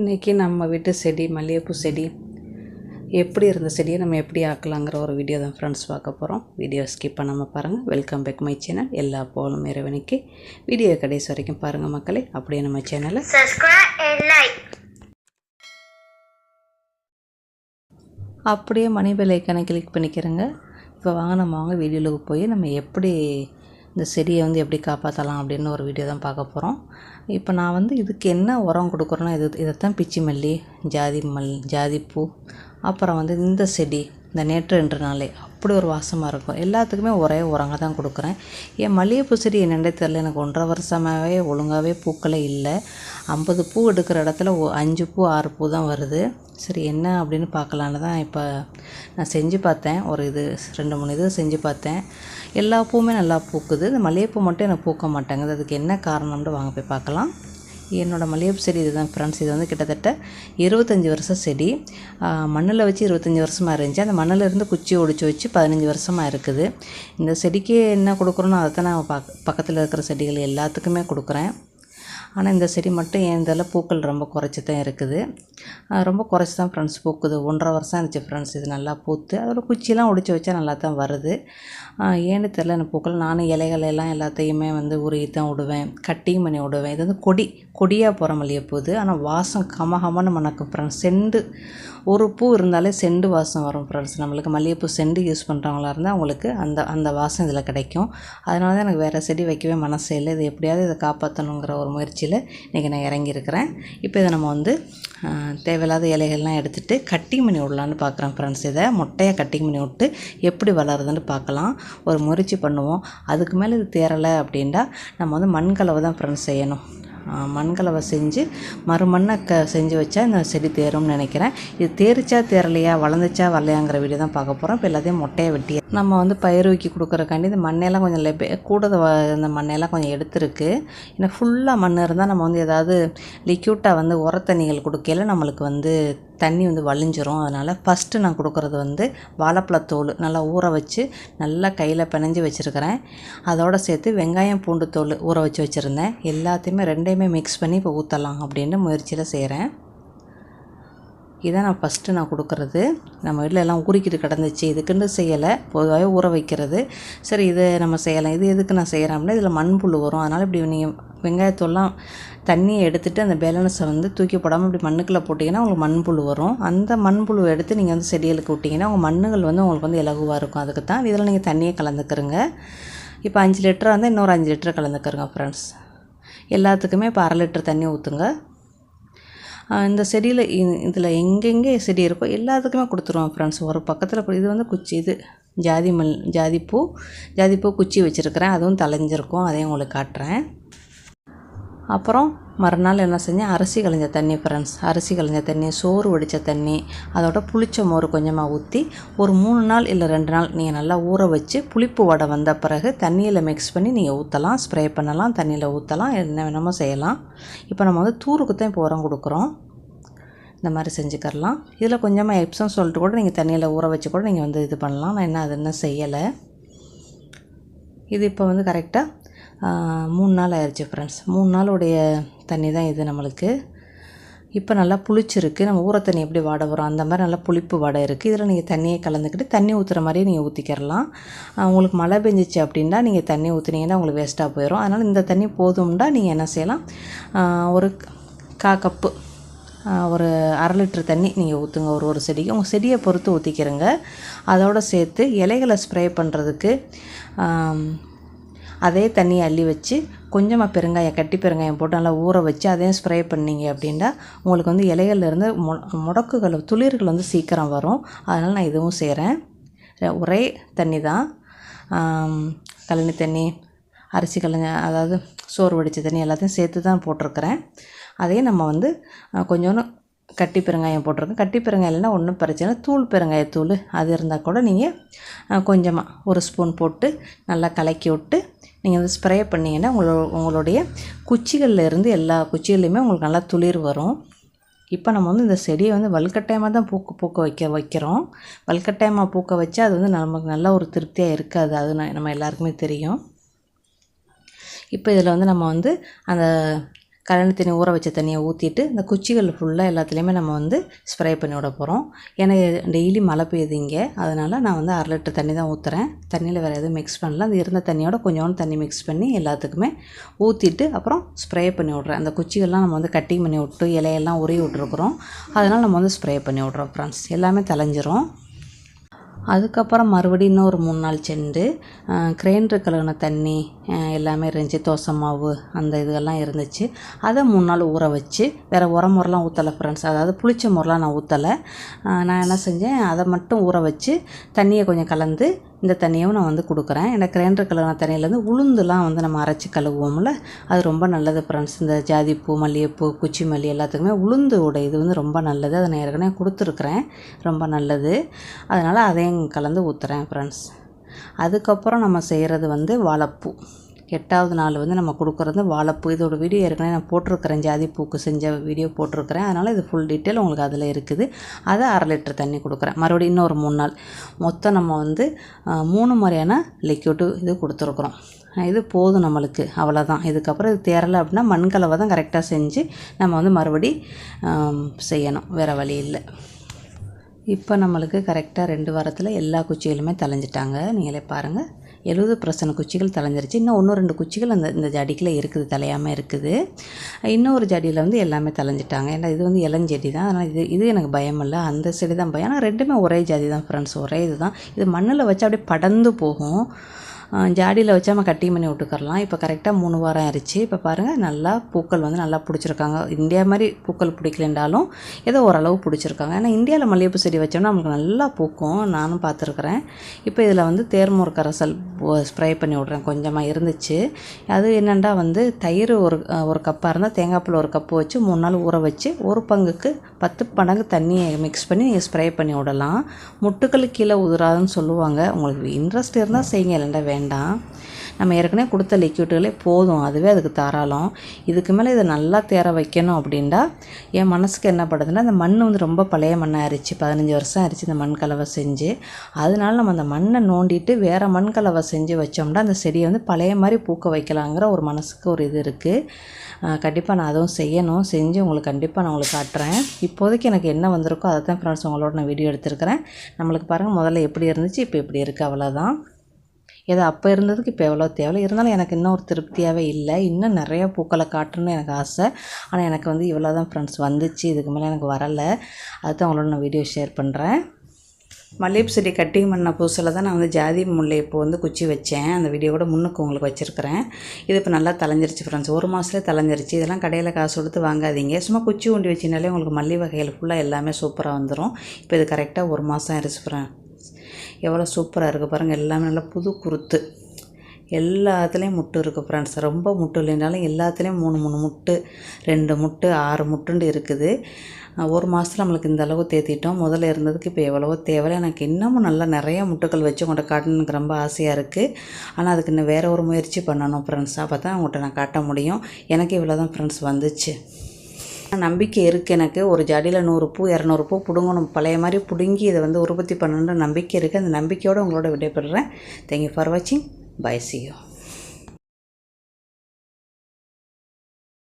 இன்றைக்கி நம்ம வீட்டு செடி மல்லிகைப்பூ செடி எப்படி இருந்த செடியை நம்ம எப்படி ஆக்கலாங்கிற ஒரு வீடியோ தான் ஃப்ரெண்ட்ஸ் பார்க்க போகிறோம். வீடியோ ஸ்கிப் பண்ணாமல் பாருங்கள். Welcome back my channel. எல்லா போலும் இறைவனுக்கு. வீடியோ கடைசி வரைக்கும் பாருங்கள் மக்களே. அப்படியே நம்ம சேனலை அப்படியே மணி பெல் ஐக்கானை கிளிக் பண்ணிக்கிறேங்க. இப்போ வாங்க வீடியோவுக்கு போய் நம்ம எப்படி இந்த செடியை எப்படி காப்பாற்றலாம் அப்படின்னு ஒரு வீடியோ தான் பார்க்க போகிறோம். இப்போ நான் இதுக்கு என்ன உரம் கொடுக்குறேன்னா இதைத்தான் பிச்சி மல்லி, ஜாதிப்பூ, அப்புறம் இந்த செடி இந்த நேற்று 2 நாளே அப்படி ஒரு வாசமாக இருக்கும். எல்லாத்துக்குமே ஒரே உரங்க தான் கொடுக்குறேன். என் மல்லிகைப்பூ செடி என்னென்னே தெரில, எனக்கு 1.5 வருஷமாகவே ஒழுங்காகவே பூக்களே இல்லை. 50 பூ எடுக்கிற இடத்துல 5 பூ 6 பூ தான் வருது. சரி என்ன அப்படின்னு பார்க்கலான்னு தான் இப்போ நான் செஞ்சு பார்த்தேன். ஒரு 2-3 இது செஞ்சு பார்த்தேன். எல்லா பூவுமே நல்லா பூக்குது. இந்த மல்லிகைப்பூ மட்டும் எனக்கு பூக்க மாட்டேங்குது. அதுக்கு என்ன காரணம்னு வாங்க போய் பார்க்கலாம். என்னோடய மல்லிகைப்பூ செடி இதுதான் ஃப்ரெண்ட்ஸ். இது கிட்டத்தட்ட 25 வருஷம் செடி. மண்ணில் வச்சு 25 வருஷமாக இருந்துச்சு. அந்த மண்ணில் இருந்து குச்சி ஒடிச்சு வச்சு 15 வருஷமாக இருக்குது. இந்த செடிக்கு என்ன கொடுக்குறோன்னு அதை தான் நான் பக்கத்தில் இருக்கிற செடிகள் எல்லாத்துக்குமே கொடுக்குறேன். ஆனால் இந்த செடி மட்டும் என் இதில் பூக்கள் ரொம்ப குறைச்சி தான் இருக்குது. ரொம்ப குறைச்சி தான் ஃப்ரெண்ட்ஸ் பூக்குது. 1.5 வருஷம் இருந்துச்சு ஃப்ரெண்ட்ஸ். இது நல்லா பூத்து அதோட குச்சியெல்லாம் ஒடிச்சு வச்சா நல்லா தான் வருது. ஏன்னு தெரில எனக்கு பூக்கள். நானும் இலைகள் எல்லாம் எல்லாத்தையுமே உருகி தான் விடுவேன், கட்டிங் பண்ணி விடுவேன். இது கொடியாக போகிற மல்லிகைப்பூ இது. ஆனால் வாசம் கமகமன்னு மணக்கும் ஃப்ரெண்ட்ஸ். செண்டு ஒரு பூ இருந்தாலே செண்டு வாசம் வரும் ஃப்ரெண்ட்ஸ். நம்மளுக்கு மல்லிகைப்பூ செண்டு யூஸ் பண்ணுறவங்களா இருந்தால் அவங்களுக்கு அந்த வாசம் இதில் கிடைக்கும். அதனால தான் எனக்கு வேறு செடி வைக்கவே மனசே இல்லை. இது எப்படியாவது இதை காப்பாற்றணுங்கிற ஒரு முயற்சியில் இன்றைக்கி நான் இறங்கியிருக்கிறேன். இப்போ இதை நம்ம தேவையில்லாத இலைகள்லாம் எடுத்துகிட்டு கட்டிங் பண்ணி விடலான்னு பார்க்குறேன் ஃப்ரெண்ட்ஸ். இதை மொட்டையாக கட்டிங் பண்ணி விட்டு எப்படி வளருதுன்னு பார்க்கலாம், ஒரு முயற்சி பண்ணுவோம். அதுக்கு மேலே இது தேரலை அப்படின்டா நம்ம மண்கலவை தான் ஃப்ரெண்ட்ஸ் செய்யணும். மண்கலவை செஞ்சு மறுமண்ணை செஞ்சு வச்சா இந்த செடி தேரும்னு நினைக்கிறேன். இது தேரிச்சா தேரலையா, வளர்ந்துச்சா வரலையாங்கிற வீடியோ தான் பார்க்க போகிறோம். இப்போ எல்லாத்தையும் மொட்டையை வெட்டி நம்ம பயிர் வைக்கி கொடுக்குறக்காண்டி இந்த மண்ணையெல்லாம் கொஞ்சம் கூட இந்த மண்ணையெல்லாம் கொஞ்சம் எடுத்துருக்கு. ஏன்னா ஃபுல்லாக மண் இருந்தால் நம்ம ஏதாவது லிக்யூட்டாக உரத்தண்ணிகள் கொடுக்கல நம்மளுக்கு தண்ணி வலிஞ்சிரும். அதனால் ஃபஸ்ட்டு நான் கொடுக்குறது வாழைப்பழத்தோல் நல்லா ஊற வச்சு நல்லா கையில் பிணைஞ்சி வச்சுருக்கிறேன். அதோடு சேர்த்து வெங்காயம் பூண்டு தோல் ஊற வச்சு வச்சுருந்தேன். எல்லாத்தையுமே ரெண்டையுமே மிக்ஸ் பண்ணி இப்போ ஊற்றலாம் அப்படின்னு முயற்சியில் செய்கிறேன். இதான் நான் ஃபஸ்ட்டு நான் கொடுக்குறது. நம்ம வீட்டில் எல்லாம் ஊறிக்கிட்டு கிடந்துச்சு, இதுக்குன்னு செய்யலை, பொதுவாகவே ஊற வைக்கிறது. சரி இதை நம்ம செய்யலாம். இது எதுக்கு நான் செய்கிறேன் அப்படின்னா இதில் மண்புழு வரும். அதனால் இப்படி நீங்கள் வெங்காயத்தோல்லாம் தண்ணியை எடுத்துகிட்டு அந்த பேலன்ஸை தூக்கி போடாமல் இப்படி மண்ணுக்குள்ளே போட்டிங்கன்னா உங்களுக்கு மண்புழு வரும். அந்த மண்புழு எடுத்து நீங்கள் செடிகளுக்கு விட்டிங்கன்னா உங்கள் மண்ணுகள் உங்களுக்கு இலகுவாக இருக்கும். அதுக்கு தான் இதில் நீங்கள் தண்ணியை கலந்துக்கிறங்க. இப்போ 5 லிட்டராக இருந்தால் இன்னொரு 5 லிட்டர் கலந்துக்கிறங்க ஃப்ரெண்ட்ஸ். எல்லாத்துக்குமே இப்போ 1/2 லிட்டர் தண்ணி ஊற்றுங்க. இந்த செடியில் இதில் எங்கெங்கே செடி இருக்கோ எல்லாத்துக்குமே கொடுத்துருவோம் ஃப்ரெண்ட்ஸ். ஒரு பக்கத்தில் இது குச்சி, இது ஜாதிப்பூ குச்சி வச்சுருக்கிறேன். அதுவும் தலைஞ்சிருக்கும், அதையும் உங்களுக்கு காட்டுறேன். அப்புறம் மறுநாள் என்ன செஞ்சேன், அரிசி களைஞ்ச தண்ணி ஃப்ரெண்ட்ஸ். அரிசி களைஞ்ச தண்ணி, சோறு வடித்த தண்ணி, அதோட புளிச்ச மோர் கொஞ்சமாக ஊற்றி ஒரு 3 நாள் இல்லை 2 நாள் நீங்கள் நல்லா ஊற வச்சு புளிப்பு வடை வந்த பிறகு தண்ணியில் மிக்ஸ் பண்ணி நீங்கள் ஊற்றலாம், ஸ்ப்ரே பண்ணலாம், தண்ணியில் ஊற்றலாம், என்ன வேணுமோ செய்யலாம். இப்போ நம்ம தூருக்கு தான் இப்போ உரம் கொடுக்குறோம். இந்த மாதிரி செஞ்சுக்கரலாம். இதில் கொஞ்சமாக எப்சம் சொல்லிட்டு கூட நீங்கள் தண்ணியில் ஊற வச்சு கூட நீங்கள் இது பண்ணலாம். நான் அது என்ன செய்யலை. இது இப்போ கரெக்டாக 3 நாள் ஆயிடுச்சு ஃப்ரெண்ட்ஸ். 3 நாளுடைய தண்ணி தான் இது நம்மளுக்கு. இப்போ நல்லா புளிச்சிருக்கு. நம்ம ஊற தண்ணி எப்படி வாடை வரும் அந்த மாதிரி நல்லா புளிப்பு வாடை இருக்குது. இதில் நீங்கள் தண்ணியை கலந்துக்கிட்டு தண்ணி ஊற்றுற மாதிரியே நீங்கள் ஊற்றிக்கிறலாம். உங்களுக்கு மழை பெஞ்சிச்சு அப்படின்னா நீங்கள் தண்ணி ஊற்றுனீங்கன்னா உங்களுக்கு வேஸ்ட்டாக போயிடும். அதனால் இந்த தண்ணி போதும்னா நீங்கள் என்ன செய்யலாம், ஒரு 1/4 கப்பு ஒரு 1/2 லிட்டர் தண்ணி நீங்கள் ஊற்றுங்க ஒரு செடிக்கு. உங்கள் செடியை பொறுத்து ஊற்றிக்கிறங்க. அதோடு சேர்த்து இலைகளை ஸ்ப்ரே பண்ணுறதுக்கு அதே தண்ணியை அள்ளி வச்சு கொஞ்சமாக பெருங்காயம், கட்டி பெருங்காயம் போட்டு நல்லா ஊற வச்சு அதையும் ஸ்ப்ரே பண்ணிங்க அப்படின்னா உங்களுக்கு இலைகள்லேருந்து முடக்குகள், துளிர்கள் சீக்கிரம் வரும். அதனால் நான் இதுவும் செய்கிறேன். ஒரே தண்ணி தான், கழனி தண்ணி, அரிசி அதாவது சோறு வடித்த தண்ணி எல்லாத்தையும் சேர்த்து தான் போட்டிருக்கிறேன். அதையும் நம்ம கொஞ்சோன்னு கட்டி பெருங்காயம் போட்டிருக்கேன். கட்டி பெருங்காயம் இல்லைன்னா ஒன்றும் பிரச்சனை, தூள் பெருங்காயத்தூள் அது இருந்தால் கூட நீங்கள் கொஞ்சமாக 1 ஸ்பூன் போட்டு நல்லா கலக்கி விட்டு நீங்கள் ஸ்ப்ரே பண்ணிங்கன்னா உங்களுடைய குச்சிகளில் இருந்து எல்லா குச்சிகள்லையுமே உங்களுக்கு நல்லா துளிர் வரும். இப்போ நம்ம இந்த செடியை வலுக்கட்டாயமாக தான் பூக்க வைக்கிறோம். வலுக்கட்டாயமாக பூக்க வச்சா அது நமக்கு நல்ல ஒரு திருப்தியாக இருக்காது. அது நம்ம எல்லாருக்குமே தெரியும். இப்போ இதில் நம்ம அந்த கழனி தண்ணி ஊற வச்ச தண்ணியை ஊற்றிட்டு இந்த குச்சிகள் ஃபுல்லாக எல்லாத்துலேயுமே நம்ம வந்து ஸ்ப்ரே பண்ணி விட போகிறோம். ஏன்னா டெய்லி மழை பெய்யுது இங்கே, அதனால் நான் வந்து 1/2 லிட்டர் தண்ணி தான் ஊற்றுறேன். தண்ணியில் வேறு எதுவும் மிக்ஸ் பண்ணல. அந்த இருந்த தண்ணியோட கொஞ்சோண்டு தண்ணி மிக்ஸ் பண்ணி எல்லாத்துக்குமே ஊற்றிட்டு அப்புறம் ஸ்ப்ரே பண்ணி விட்றேன். அந்த குச்சிகள்லாம் நம்ம வந்து கட்டிங் பண்ணி விட்டு இலையெல்லாம் உருவி விட்ருக்குறோம். அதனால் நம்ம வந்து ஸ்ப்ரே பண்ணி விட்றோம் ஃப்ரெண்ட்ஸ். எல்லாமே தலைஞ்சிரும். அதுக்கப்புறம் மறுபடியும் இன்னும் ஒரு 3 நாள் சென்று கிரைண்டர் கழுவின தண்ணி எல்லாமே இருந்துச்சு, தோசை மாவு அந்த இதெல்லாம் இருந்துச்சு. அதை 3 நாள் ஊற வச்சு, வேறு உரமுறைலாம் ஊற்றலை ஃப்ரெண்ட்ஸ். அதாவது புளிச்ச முறைலாம் நான் ஊற்றலை. நான் என்ன செஞ்சேன், அதை மட்டும் ஊற வச்சு தண்ணியை கொஞ்சம் கலந்து இந்த தண்ணியும் நான் வந்து கொடுக்குறேன். ஏன்னா கிரைண்டர் கழுவின தண்ணியிலேருந்து உளுந்துலாம் வந்து நம்ம அரைச்சி கழுவுவோம்ல, அது ரொம்ப நல்லது ஃப்ரெண்ட்ஸ். இந்த ஜாதிப்பூ, மல்லிகைப்பூ, குச்சி மல்லி எல்லாத்துக்குமே உளுந்தோட இது வந்து ரொம்ப நல்லது. அதை நான் ஏற்கனவே கொடுத்துருக்குறேன், ரொம்ப நல்லது. அதனால் அதையும் கலந்து ஊற்றுறேன் ஃப்ரெண்ட்ஸ். அதுக்கப்புறம் நம்ம செய்கிறது வந்து வாழைப்பூ. 8வது நாள் வந்து நம்ம கொடுக்குறது வாழைப்பூ. இதோட வீடியோ ஏற்கனவே நான் போட்டிருக்கிறேன், ஜாதிப்பூக்கு செஞ்ச வீடியோ போட்டிருக்கிறேன். அதனால் இது ஃபுல் டீட்டெயில் உங்களுக்கு அதில் இருக்குது. அதை 1/2 லிட்டர் தண்ணி கொடுக்குறேன். மறுபடியும் இன்னொரு 3 நாள் மொத்தம் நம்ம வந்து 3 முறையான லிக்யூடு இது கொடுத்துருக்குறோம். இது போதும் நம்மளுக்கு, அவ்வளோதான். இதுக்கப்புறம் இது தேரலை அப்படின்னா மண்கலவை தான் கரெக்டாக செஞ்சு நம்ம வந்து மறுபடி செய்யணும், வேறு வழி இல்லை. இப்போ நம்மளுக்கு கரெக்டாக 2 வாரத்தில் எல்லா குச்சிகளுமே தலைஞ்சிட்டாங்க. நீங்களே பாருங்கள், 70% குச்சிகள் தலைஞ்சிருச்சு. இன்னும் 1-2 குச்சிகள் இந்த ஜடிக்கில் இருக்குது, தலையாமல் இருக்குது. இன்னொரு ஜடியில் வந்து எல்லாமே தலைஞ்சிட்டாங்க. ஏன்னா இது வந்து இளஞ்செடி தான், அதனால் இது எனக்கு பயம் இல்லை. அந்த செடி தான் பயம். ஆனால் 2மே ஒரே ஜாதி தான் ஃப்ரெண்ட்ஸ், ஒரே இது தான். இது மண்ணில் வச்சா அப்படியே படர்ந்து போகும். ஜாடியில் வச்சா நம்ம கட்டிங் பண்ணி விட்டுக்கரலாம். இப்போ கரெக்டாக 3 வாரம் ஆயிடுச்சு. இப்போ பாருங்கள், நல்லா பூக்கள் வந்து நல்லா பிடிச்சிருக்காங்க. இந்தியா மாதிரி பூக்கள் பிடிக்கலன்றாலும் ஏதோ ஓரளவு பிடிச்சிருக்காங்க. ஏன்னா இந்தியாவில் மல்லிகைப்பூ செடி வச்சோம்னா நமக்கு நல்லா பூக்கும், நானும் பார்த்துருக்குறேன். இப்போ இதில் வந்து தேர்மோர் கரைசல் ஸ்ப்ரே பண்ணி விட்றேன். கொஞ்சமாக இருந்துச்சு. அது என்னென்னா வந்து தயிர் ஒரு கப்பாக இருந்தால் தேங்காய்ப்பால் 1 கப்பு வச்சு 3 நாள் ஊற வச்சு 1 பங்குக்கு 10 மடங்கு தண்ணியை மிக்ஸ் பண்ணி நீங்கள் ஸ்ப்ரே பண்ணி விடலாம். முட்டுக்களுக்கு கீழே உதிராதுன்னு சொல்லுவாங்க. உங்களுக்கு இன்ட்ரெஸ்ட் இருந்தால் செய்யுங்க, இல்லைண்டா வேண்டாம். நம்ம ஏற்கனவே கொடுத்த லிக்யூட்டுகளே போதும், அதுவே அதுக்கு தாராளம். இதுக்கு மேலே இதை நல்லா தேர வைக்கணும் அப்படின்டா என் மனசுக்கு என்ன படுதுன்னா, இந்த மண் வந்து ரொம்ப பழைய மண்ணாக ஆயிடுச்சு. 15 வருஷம் ஆயிடுச்சு இந்த மண் கலவை செஞ்சு. அதனால நம்ம அந்த மண்ணை நோண்டிட்டு வேறு மண் கலவை செஞ்சு வச்சோம்னா அந்த செடியை வந்து பழைய மாதிரி பூக்க வைக்கலாங்கிற ஒரு மனசுக்கு ஒரு இது இருக்குது. கண்டிப்பாக நான் அதுவும் செய்யணும். செஞ்சு உங்களுக்கு கண்டிப்பாக நான் உங்களுக்கு காட்டுறேன். இப்போதைக்கு எனக்கு என்ன வந்திருக்கோ அதை தான் ஃப்ரெண்ட்ஸ் உங்களோட நான் வீடியோ எடுத்துருக்கிறேன். நம்மளுக்கு பாருங்கள், முதல்ல எப்படி இருந்துச்சு, இப்போ எப்படி இருக்குது, அவ்வளோதான். ஏதோ அப்போ இருந்ததுக்கு இப்போ எவ்வளோ தேவை. இருந்தாலும் எனக்கு இன்னும் ஒரு திருப்தியாகவே இல்லை. இன்னும் நிறையா பூக்களை காட்டணும்னு எனக்கு ஆசை. ஆனால் எனக்கு வந்து இவ்வளோ தான் ஃப்ரெண்ட்ஸ் வந்துச்சு, இதுக்கு மேலே எனக்கு வரலை. அதுதான் உங்களோட நான் வீடியோ ஷேர் பண்ணுறேன். மல்லிகைப்பூ செடி கட்டிங் பண்ண புதுசில் தான் நான் வந்து ஜாதி முல்லைப்பூ வந்து குச்சி வச்சேன். அந்த வீடியோ கூட முன்னுக்கு உங்களுக்கு வச்சுருக்கிறேன். இது இப்போ நல்லா தலைஞ்சிருச்சு ஃப்ரெண்ட்ஸ், 1 மாதத்துலேயே தலைஞ்சிருச்சு. இதெல்லாம் கடையில் காசு கொடுத்து வாங்காதீங்க. சும்மா குச்சி ஊண்டி வச்சினாலே உங்களுக்கு மல்லி வகைகள் ஃபுல்லாக எல்லாமே சூப்பராக வந்துடும். இப்போ இது கரெக்டாக 1 மாதம் ஆயிடுச்சு ஃப்ரெண்ட்ஸ். எவ்வளோ சூப்பராக இருக்குது பாருங்கள். எல்லாமே நல்லா புது குருத்து, எல்லாத்துலேயும் முட்டு இருக்குது ஃப்ரெண்ட்ஸ். ரொம்ப முட்டு இல்லைனாலும் எல்லாத்துலேயும் 3 முட்டு, 2 முட்டு, 6 முட்டுண்டு இருக்குது. 1 மாதத்தில் நம்மளுக்கு இந்த அளவு தேத்திட்டோம். முதல்ல இருந்ததுக்கு இப்போ எவ்வளவோ தேவை. எனக்கு இன்னமும் நல்லா நிறைய முட்டுக்கள் வச்சு உங்கள்கிட்ட காட்டணுக்கு ரொம்ப ஆசையாக இருக்குது. ஆனால் அதுக்கு இன்னும் வேறு ஒரு முயற்சி பண்ணணும் ஃப்ரெண்ட்ஸ். அப்போ தான் உங்கள்கிட்ட நான் காட்ட முடியும். எனக்கு இவ்வளோ தான் ஃப்ரெண்ட்ஸ் வந்துச்சு. நம்பிக்கை இருக்குது எனக்கு. ஒரு ஜாடியில் 100 பூ 200 பூ பிடுங்கணும், பழைய மாதிரி பிடுங்கி இதை வந்து உற்பத்தி பண்ணணுன்ற நம்பிக்கை இருக்குது. அந்த நம்பிக்கையோடு உங்களோட விடைபெறுறேன். தேங்க்யூ ஃபார் வாட்சிங். Bye, see you.